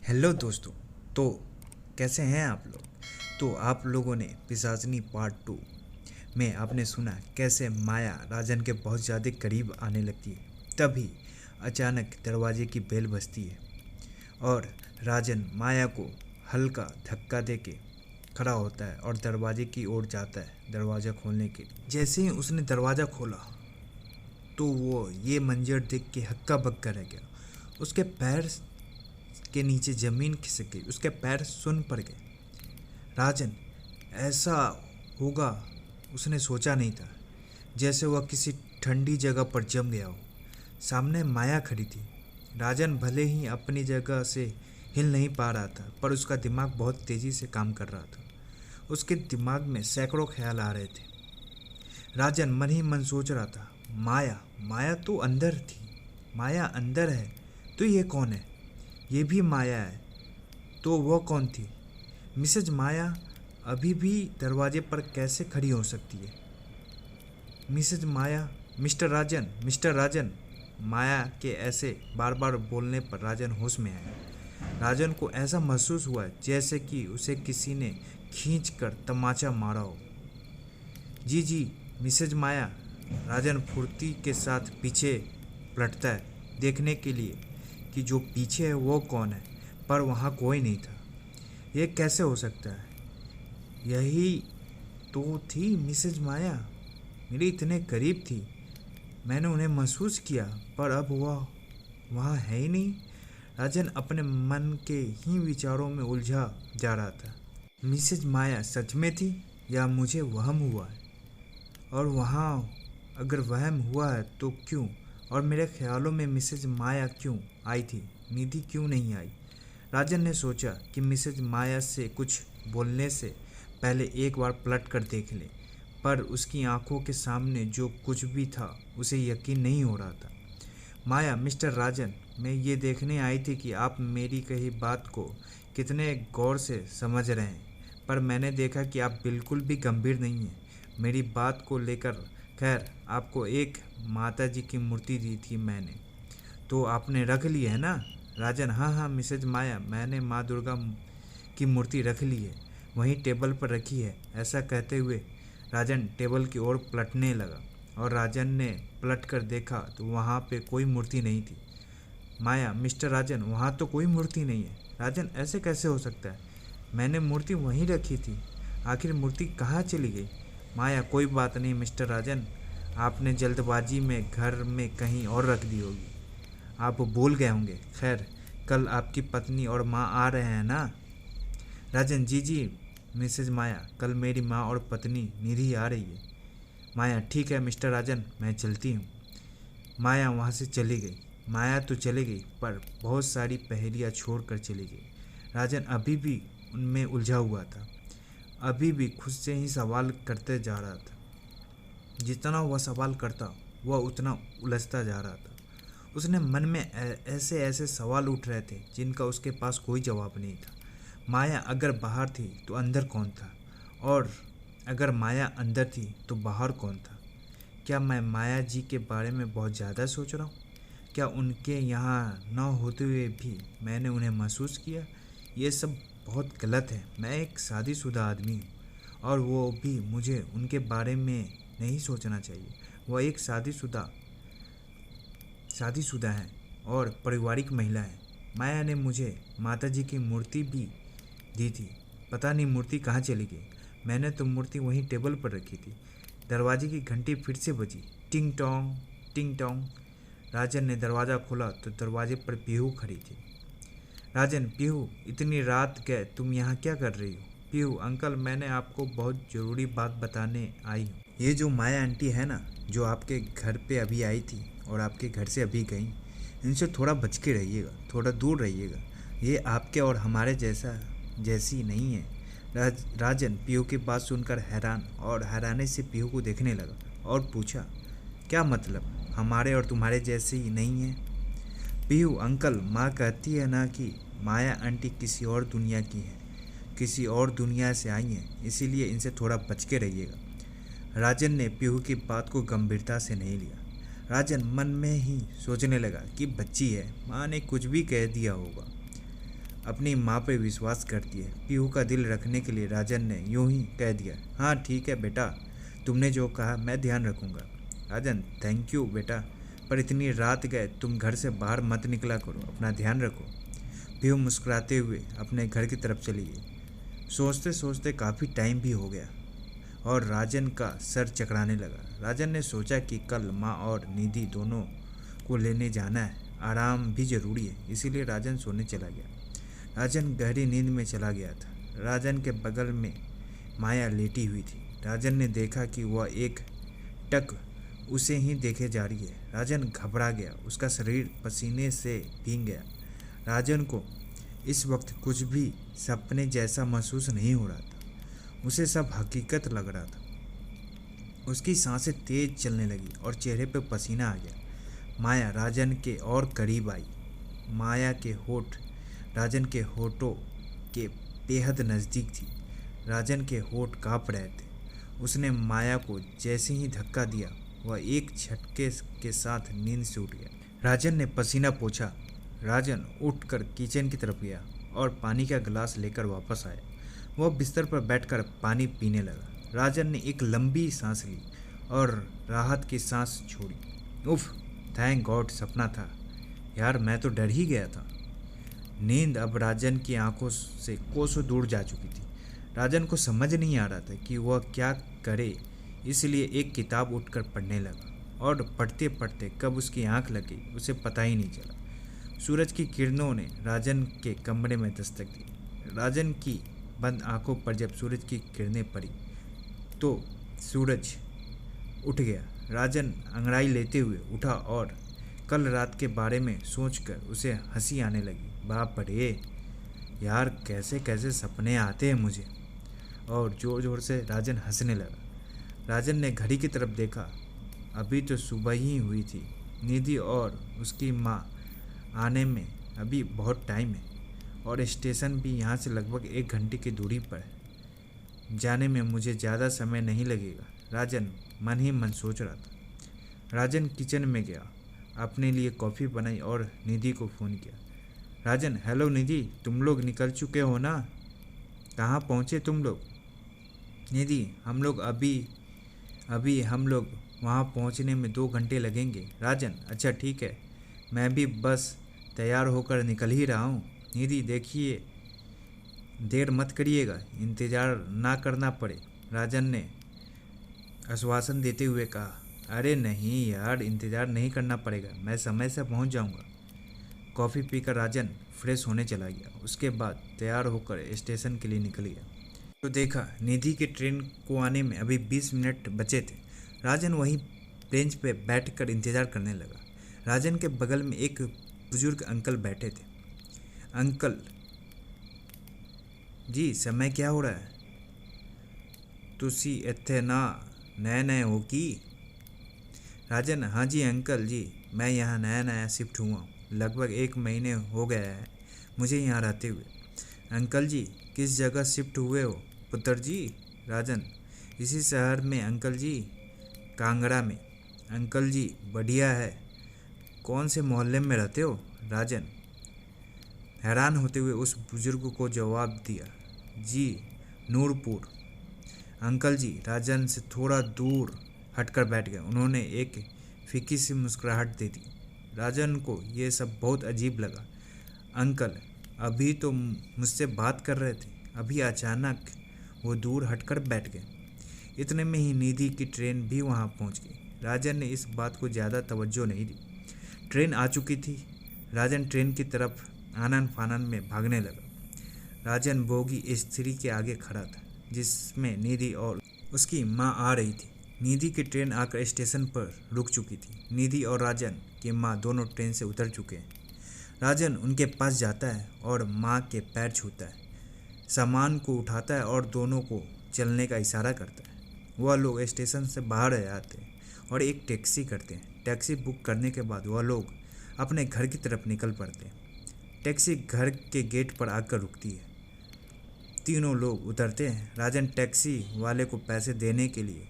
Hello दोस्तों। तो कैसे हैं आप लोग। तो आप लोगों ने पिशाचनी पार्ट 2 में आपने सुना कैसे माया राजन के बहुत ज़्यादा करीब आने लगती है। तभी अचानक दरवाजे की बेल बजती है और राजन माया को हल्का धक्का देके खड़ा होता है और दरवाजे की ओर जाता है दरवाज़ा खोलने के लिए। जैसे ही उसने दरवाज़ा खोला तो वो ये मंजर देख के हक्का बक्का रह गया। उसके पैर के नीचे ज़मीन खिसक गई, उसके पैर सुन्न पड़ गए। राजन ऐसा होगा उसने सोचा नहीं था। जैसे वह किसी ठंडी जगह पर जम गया हो। सामने माया खड़ी थी। राजन भले ही अपनी जगह से हिल नहीं पा रहा था, पर उसका दिमाग बहुत तेज़ी से काम कर रहा था। उसके दिमाग में सैकड़ों ख्याल आ रहे थे। राजन मन ही मन सोच रहा था, माया माया तो अंदर थी, माया अंदर है तो ये कौन है। ये भी माया है तो वह कौन थी। मिसेज माया अभी भी दरवाजे पर कैसे खड़ी हो सकती है। मिसेज माया, मिस्टर राजन। माया के ऐसे बार बार बोलने पर राजन होश में आया। राजन को ऐसा महसूस हुआ जैसे कि उसे किसी ने खींच कर तमाचा मारा हो। जी जी मिसेज माया। राजन फुर्ती के साथ पीछे पलटता है देखने के लिए कि जो पीछे है वो कौन है, पर वहाँ कोई नहीं था। ये कैसे हो सकता है। यही तो थी मिसेज माया, मेरे इतने करीब थी। मैंने उन्हें महसूस किया, पर अब वह वहाँ है ही नहीं। राजन अपने मन के ही विचारों में उलझा जा रहा था। मिसेज माया सच में थी या मुझे वहम हुआ है। और वहाँ अगर वहम हुआ है तो क्यों, और मेरे ख्यालों में मिसेज माया क्यों आई थी, निधि क्यों नहीं आई। राजन ने सोचा कि मिसेज माया से कुछ बोलने से पहले एक बार पलट कर देख ले, पर उसकी आंखों के सामने जो कुछ भी था उसे यकीन नहीं हो रहा था। माया, मिस्टर राजन, मैं ये देखने आई थी कि आप मेरी कही बात को कितने गौर से समझ रहे हैं, पर मैंने देखा कि आप बिल्कुल भी गंभीर नहीं हैं मेरी बात को लेकर। खैर, आपको एक माता जी की मूर्ति दी थी मैंने, तो आपने रख ली है ना। राजन, हाँ हाँ मिसेज माया, मैंने माँ दुर्गा की मूर्ति रख ली है, वहीं टेबल पर रखी है। ऐसा कहते हुए राजन टेबल की ओर पलटने लगा और राजन ने पलट कर देखा तो वहाँ पे कोई मूर्ति नहीं थी। माया, मिस्टर राजन, वहाँ तो कोई मूर्ति नहीं है। राजन, ऐसे कैसे हो सकता है, मैंने मूर्ति वहीं रखी थी, आखिर मूर्ति कहाँ चली गई। माया, कोई बात नहीं मिस्टर राजन, आपने जल्दबाजी में घर में कहीं और रख दी होगी, आप भूल गए होंगे। खैर, कल आपकी पत्नी और माँ आ रहे हैं ना। राजन, जी जी मिसेज माया, कल मेरी माँ और पत्नी निधि आ रही है। माया, ठीक है मिस्टर राजन, मैं चलती हूँ। माया वहाँ से चली गई। माया तो चली गई, पर बहुत सारी पहेलियाँ छोड़ कर चली गई। राजन अभी भी उनमें उलझा हुआ था, अभी भी खुद से ही सवाल करते जा रहा था। जितना वह सवाल करता वह उतना उलझता जा रहा था। उसने मन में ऐसे ऐसे सवाल उठ रहे थे जिनका उसके पास कोई जवाब नहीं था। माया अगर बाहर थी तो अंदर कौन था, और अगर माया अंदर थी तो बाहर कौन था। क्या मैं माया जी के बारे में बहुत ज़्यादा सोच रहा हूँ। क्या उनके यहाँ न होते हुए भी मैंने उन्हें महसूस किया। ये सब बहुत गलत है। मैं एक शादीशुदा आदमी हूँ और वो भी मुझे उनके बारे में नहीं सोचना चाहिए। वह एक शादीशुदा है और पारिवारिक महिला है। माया ने मुझे माताजी की मूर्ति भी दी थी, पता नहीं मूर्ति कहाँ चली गई। मैंने तो मूर्ति वहीं टेबल पर रखी थी। दरवाजे की घंटी फिर से बजी, टिंग टोंग टिंग टोंग। राजन ने दरवाज़ा खोला तो दरवाजे पर पीहू खड़ी थी। राजन, पीहू, इतनी रात गए तुम यहाँ क्या कर रही हो। पीहू, अंकल, मैंने आपको बहुत ज़रूरी बात बताने आई हूँ। ये जो माया आंटी है ना, जो आपके घर पे अभी आई थी और आपके घर से अभी गई, इनसे थोड़ा बच के रहिएगा, थोड़ा दूर रहिएगा। ये आपके और हमारे जैसी नहीं है। राजन पीहू की बात सुनकर हैरान और हैरानी से पीहू को देखने लगा और पूछा, क्या मतलब, हमारे और तुम्हारे जैसे ही नहीं है। पीहू, अंकल, माँ कहती है ना कि माया आंटी किसी और दुनिया की है, किसी और दुनिया से आई हैं, इसीलिए इनसे थोड़ा बच के रहिएगा। राजन ने पीहू की बात को गंभीरता से नहीं लिया। राजन मन में ही सोचने लगा कि बच्ची है, माँ ने कुछ भी कह दिया होगा। अपनी माँ पे विश्वास करती है। पीहू का दिल रखने के लिए राजन ने यूं ही कह दिया, हाँ ठीक है बेटा, तुमने जो कहा मैं ध्यान रखूँगा। राजन, थैंक यू बेटा, पर इतनी रात गए तुम घर से बाहर मत निकला करो, अपना ध्यान रखो। पीहू मुस्कुराते हुए अपने घर की तरफ चली गई। सोचते सोचते काफ़ी टाइम भी हो गया और राजन का सर चकराने लगा। राजन ने सोचा कि कल माँ और निधि दोनों को लेने जाना है, आराम भी ज़रूरी है, इसीलिए राजन सोने चला गया। राजन गहरी नींद में चला गया था। राजन के बगल में माया लेटी हुई थी। राजन ने देखा कि वह एक टक उसे ही देखे जा रही है। राजन घबरा गया, उसका शरीर पसीने से भीग गया। राजन को इस वक्त कुछ भी सपने जैसा महसूस नहीं हो रहा था, उसे सब हकीकत लग रहा था। उसकी सांसें तेज चलने लगी और चेहरे पर पसीना आ गया। माया राजन के और करीब आई। माया के होठ राजन के होठों के बेहद नज़दीक थी। राजन के होठ काँप रहे थे। उसने माया को जैसे ही धक्का दिया, वह एक झटके के साथ नींद से उठ गया। राजन ने पसीना पोंछा। राजन उठकर किचन की तरफ गया और पानी का गिलास लेकर वापस आया। वह बिस्तर पर बैठकर पानी पीने लगा। राजन ने एक लंबी सांस ली और राहत की सांस छोड़ी। उफ, थैंक गॉड, सपना था। यार मैं तो डर ही गया था। नींद अब राजन की आंखों से कोसों दूर जा चुकी थी। राजन को समझ नहीं आ रहा था कि वह क्या करे, इसलिए एक किताब उठकर पढ़ने लगा और पढ़ते पढ़ते कब उसकी आंख लग गई उसे पता ही नहीं चला। सूरज की किरणों ने राजन के कमरे में दस्तक दी। राजन की बंद आंखों पर जब सूरज की किरणें पड़ी तो सूरज उठ गया। राजन अंगड़ाई लेते हुए उठा और कल रात के बारे में सोचकर उसे हंसी आने लगी। बाप रे यार, कैसे कैसे सपने आते हैं मुझे। और ज़ोर ज़ोर से राजन हंसने लगा। राजन ने घड़ी की तरफ देखा। अभी तो सुबह ही हुई थी। निधि और उसकी माँ आने में अभी बहुत टाइम है और स्टेशन भी यहाँ से लगभग 1 घंटे की दूरी पर है। जाने में मुझे ज़्यादा समय नहीं लगेगा, राजन मन ही मन सोच रहा था। राजन किचन में गया, अपने लिए कॉफ़ी बनाई और निधि को फ़ोन किया। राजन, हेलो निधि, तुम लोग निकल चुके हो ना? कहाँ पहुँचे तुम लोग? निधि, हम लोग अभी हम लोग वहाँ पहुँचने में 2 घंटे लगेंगे। राजन, अच्छा ठीक है, मैं भी बस तैयार होकर निकल ही रहा हूँ। निधि, देखिए देर मत करिएगा, इंतज़ार ना करना पड़े, राजन ने आश्वासन देते हुए कहा। अरे नहीं यार, इंतज़ार नहीं करना पड़ेगा, मैं समय से पहुँच जाऊँगा। कॉफ़ी पीकर राजन फ्रेश होने चला गया। उसके बाद तैयार होकर स्टेशन के लिए निकल गया तो देखा निधि के ट्रेन को आने में अभी 20 मिनट बचे थे। राजन वहीं बेंच पे बैठकर इंतज़ार करने लगा। राजन के बगल में एक बुजुर्ग अंकल बैठे थे। अंकल जी, समय क्या हो रहा है? तुसी इत्थे ना नए नए हो की? राजन, हाँ जी अंकल जी, मैं यहाँ नया नया शिफ्ट हुआ हूँ, लगभग 1 महीने हो गया है मुझे यहाँ रहते हुए। अंकल जी, किस जगह शिफ्ट हुए हो पुत्र जी? राजन, इसी शहर में अंकल जी, कांगड़ा में। अंकल जी, बढ़िया है। कौन से मोहल्ले में रहते हो? राजन हैरान होते हुए उस बुजुर्ग को जवाब दिया, जी नूरपुर। अंकल जी राजन से थोड़ा दूर हटकर बैठ गए। उन्होंने एक फीकी सी मुस्कुराहट दे दी। राजन को ये सब बहुत अजीब लगा। अंकल अभी तो मुझसे बात कर रहे थे, अभी अचानक वो दूर हटकर बैठ गए। इतने में ही निधि की ट्रेन भी वहाँ पहुँच गई। राजन ने इस बात को ज़्यादा तवज्जो नहीं दी। ट्रेन आ चुकी थी। राजन ट्रेन की तरफ आनन फानन में भागने लगा। राजन बोगी स्त्री के आगे खड़ा था जिसमें निधि और उसकी माँ आ रही थी। निधि की ट्रेन आकर स्टेशन पर रुक चुकी थी। निधि और राजन की माँ दोनों ट्रेन से उतर चुके हैं। राजन उनके पास जाता है और माँ के पैर छूता है, सामान को उठाता है और दोनों को चलने का इशारा करता है। वह लोग स्टेशन से बाहर आ जाते हैं और एक टैक्सी करते हैं। टैक्सी बुक करने के बाद वह लोग अपने घर की तरफ निकल पड़ते हैं। टैक्सी घर के गेट पर आकर रुकती है। तीनों लोग उतरते हैं। राजन टैक्सी वाले को पैसे देने के लिए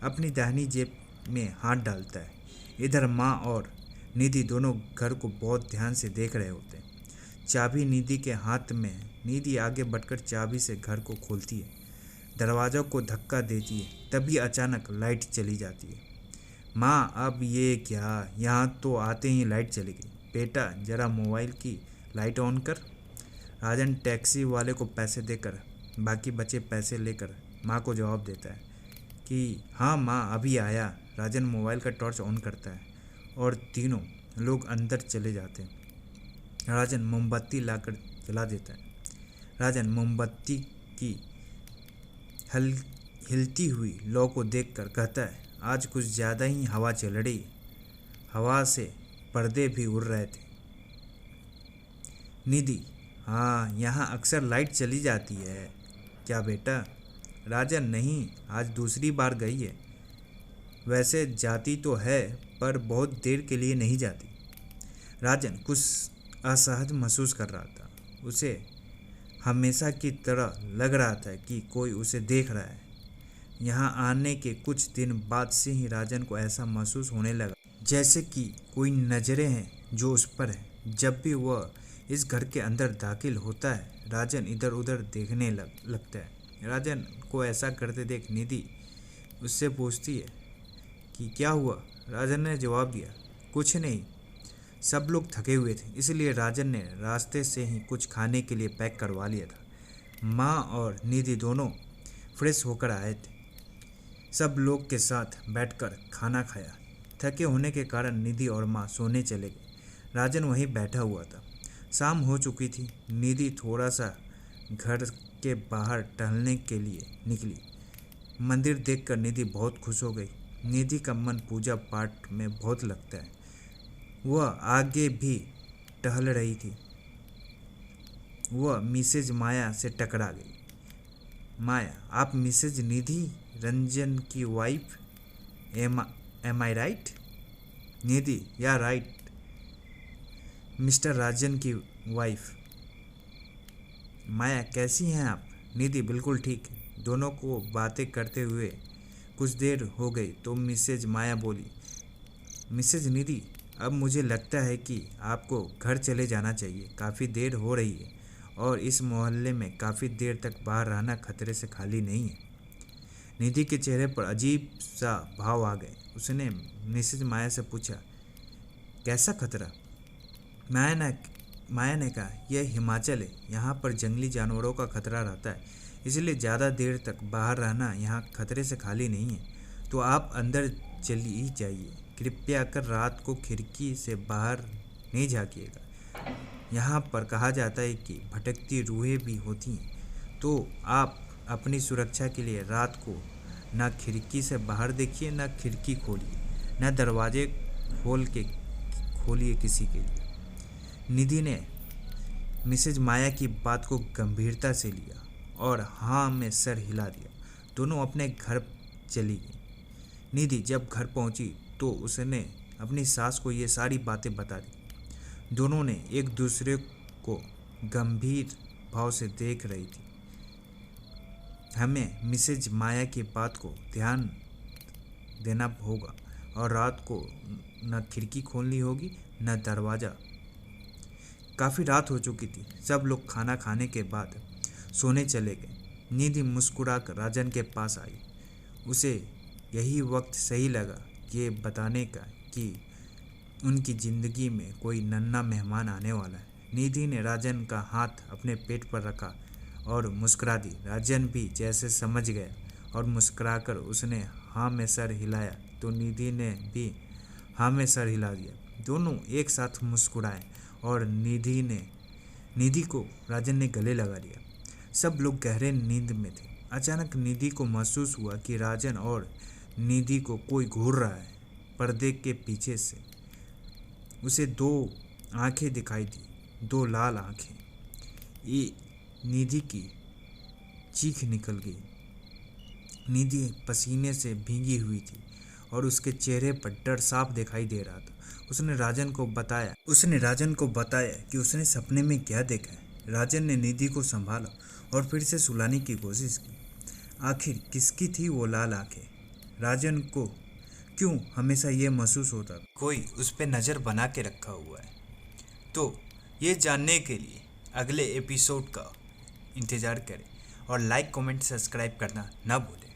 अपनी दाहिनी जेब में हाथ डालता है। इधर माँ और निधि दोनों घर को बहुत ध्यान से देख रहे होते हैं। चाबी निधि के हाथ में है। निधि आगे बढ़कर चाबी से घर को खोलती है, दरवाज़ों को धक्का देती है। तभी अचानक लाइट चली जाती है। माँ, अब ये क्या? यहाँ तो आते ही लाइट चली गई। बेटा, ज़रा मोबाइल की लाइट ऑन कर। राजन टैक्सी वाले को पैसे देकर बाकी बचे पैसे लेकर माँ को जवाब देता है कि हाँ माँ, अभी आया। राजन मोबाइल का टॉर्च ऑन करता है और तीनों लोग अंदर चले जाते हैं। राजन मोमबत्ती लाकर जला देता है। राजन मोमबत्ती की हिलती हुई लौ को देखकर कहता है, आज कुछ ज़्यादा ही हवा चल रही है। हवा से पर्दे भी उड़ रहे थे। निधि, हाँ, यहाँ अक्सर लाइट चली जाती है क्या बेटा? राजन, नहीं, आज दूसरी बार गई है। वैसे जाती तो है, पर बहुत देर के लिए नहीं जाती। राजन कुछ असहज महसूस कर रहा था। उसे हमेशा की तरह लग रहा था कि कोई उसे देख रहा है। यहाँ आने के कुछ दिन बाद से ही राजन को ऐसा महसूस होने लगा जैसे कि कोई नज़रें हैं जो उस पर है। जब भी वह इस घर के अंदर दाखिल होता है, राजन इधर उधर देखने लगता है। राजन को ऐसा करते देख निधि उससे पूछती है कि क्या हुआ? राजन ने जवाब दिया, कुछ नहीं। सब लोग थके हुए थे, इसलिए राजन ने रास्ते से ही कुछ खाने के लिए पैक करवा लिया था। माँ और निधि दोनों फ्रेश होकर आए थे। सब लोग के साथ बैठकर खाना खाया। थके होने के कारण निधि और माँ सोने चले गए। राजन वहीं बैठा हुआ था। शाम हो चुकी थी। निधि थोड़ा सा घर के बाहर टहलने के लिए निकली। मंदिर देखकर निधि बहुत खुश हो गई। निधि का मन पूजा पाठ में बहुत लगता है। वह आगे भी टहल रही थी। वह मिसेज माया से टकरा गई। माया, आप मिसेज निधि रंजन की वाइफ? एम आई राइट? निधि, या राइट, मिस्टर राजन की वाइफ। माया, कैसी हैं आप? निधि, बिल्कुल ठीक। दोनों को बातें करते हुए कुछ देर हो गई तो मिसेज माया बोली, मिसेज निधि, अब मुझे लगता है कि आपको घर चले जाना चाहिए। काफ़ी देर हो रही है और इस मोहल्ले में काफ़ी देर तक बाहर रहना खतरे से खाली नहीं है। निधि के चेहरे पर अजीब सा भाव आ गए। उसने मिसेज माया से पूछा, कैसा खतरा? माया ने कहा, यह हिमाचल है, यहाँ पर जंगली जानवरों का खतरा रहता है, इसलिए ज़्यादा देर तक बाहर रहना यहाँ खतरे से खाली नहीं है। तो आप अंदर चली जाइए। कृपया कर रात को खिड़की से बाहर नहीं झाँकिएगा। यहाँ पर कहा जाता है कि भटकती रूहें भी होती हैं। तो आप अपनी सुरक्षा के लिए रात को ना खिड़की से बाहर देखिए, ना खिड़की खोलिए, ना दरवाजे खोलिए किसी के लिए। निधि ने मिसेज माया की बात को गंभीरता से लिया और हाँ में सर हिला दिया। दोनों अपने घर चली गई। निधि जब घर पहुंची तो उसने अपनी सास को ये सारी बातें बता दी। दोनों ने एक दूसरे को गंभीर भाव से देख रही थी। हमें मिसेज माया की बात को ध्यान देना होगा और रात को न खिड़की खोलनी होगी न दरवाज़ा। काफ़ी रात हो चुकी थी। सब लोग खाना खाने के बाद सोने चले गए। निधि मुस्कुराकर राजन के पास आई। उसे यही वक्त सही लगा ये बताने का कि उनकी ज़िंदगी में कोई नन्हा मेहमान आने वाला है। निधि ने राजन का हाथ अपने पेट पर रखा और मुस्कुरा दी। राजन भी जैसे समझ गया और मुस्कुराकर उसने हाँ में सर हिलाया तो निधि ने भी हाँ में सर हिला दिया। दोनों एक साथ मुस्कुराए और निधि को राजन ने गले लगा लिया। सब लोग गहरे नींद में थे। अचानक निधि को महसूस हुआ कि राजन और निधि को कोई घूर रहा है। पर्दे के पीछे से उसे दो आंखें दिखाई दी, दो लाल आंखें। ये निधि की चीख निकल गई। निधि पसीने से भीगी हुई थी और उसके चेहरे पर डर साफ दिखाई दे रहा था। उसने राजन को बताया कि उसने सपने में क्या देखा है। राजन ने निधि को संभाला और फिर से सुलाने की कोशिश की। आखिर किसकी थी वो लाल आंखें? राजन को क्यों हमेशा ये महसूस होता कोई उस पर नज़र बना के रखा हुआ है? तो ये जानने के लिए अगले एपिसोड का इंतज़ार करें और लाइक कमेंट सब्सक्राइब करना ना भूलें।